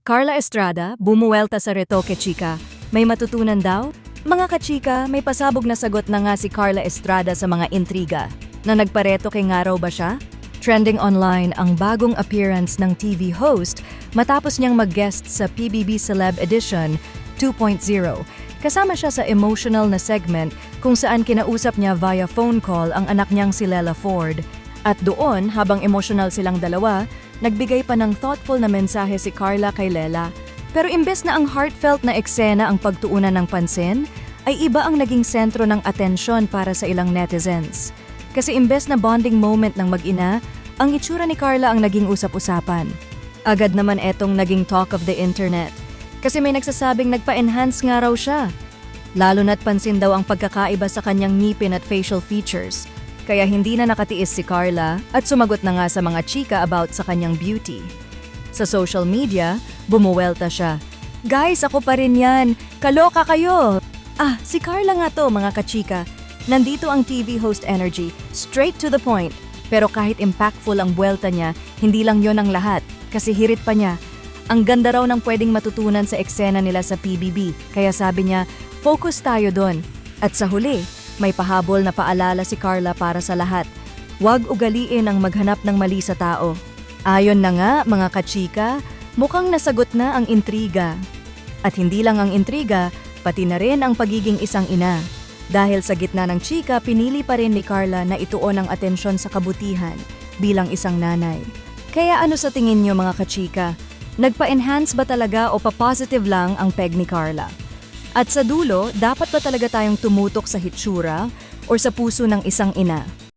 Carla Estrada, bumuwelta sa Retoke Chika. May matutunan daw? Mga kachika, may pasabog na sagot na nga si Carla Estrada sa mga intriga. Na nagpareto kay nga raw ba siya? Trending online ang bagong appearance ng TV host matapos niyang mag-guest sa PBB Celeb Edition 2.0. Kasama siya sa emotional na segment kung saan kinausap niya via phone call ang anak niyang si Lela Ford. At doon, habang emotional silang dalawa, nagbigay pa ng thoughtful na mensahe si Carla kay Lela. Pero imbes na ang heartfelt na eksena ang pagtuunan ng pansin, ay iba ang naging sentro ng atensyon para sa ilang netizens. Kasi imbes na bonding moment ng mag-ina, ang itsura ni Carla ang naging usap-usapan. Agad naman etong naging talk of the internet. Kasi may nagsasabing nagpa-enhance nga raw siya. Lalo na't pansin daw ang pagkakaiba sa kanyang ngipin at facial features. Kaya hindi na nakatiis si Carla at sumagot na nga sa mga chika about sa kanyang beauty. Sa social media, bumuwelta siya. Guys, ako pa rin yan. Kaloka kayo. Si Carla nga to mga kachika. Nandito ang TV host energy, straight to the point. Pero kahit impactful ang buwelta niya, hindi lang yon ang lahat. Kasi hirit pa niya. Ang ganda raw ng pwedeng matutunan sa eksena nila sa PBB. Kaya sabi niya, focus tayo doon. At sa huli, may pahabol na paalala si Carla para sa lahat. Huwag ugaliin ang maghanap ng mali sa tao. Ayon na nga mga kachika, mukhang nasagot na ang intriga. At hindi lang ang intriga, pati na rin ang pagiging isang ina. Dahil sa gitna ng chika, pinili pa rin ni Carla na ituon ang atensyon sa kabutihan bilang isang nanay. Kaya ano sa tingin niyo mga kachika? Nagpa-enhance ba talaga o pa-positive lang ang peg ni Carla? At sa dulo, dapat ba talaga tayong tumutok sa hitsura o sa puso ng isang ina?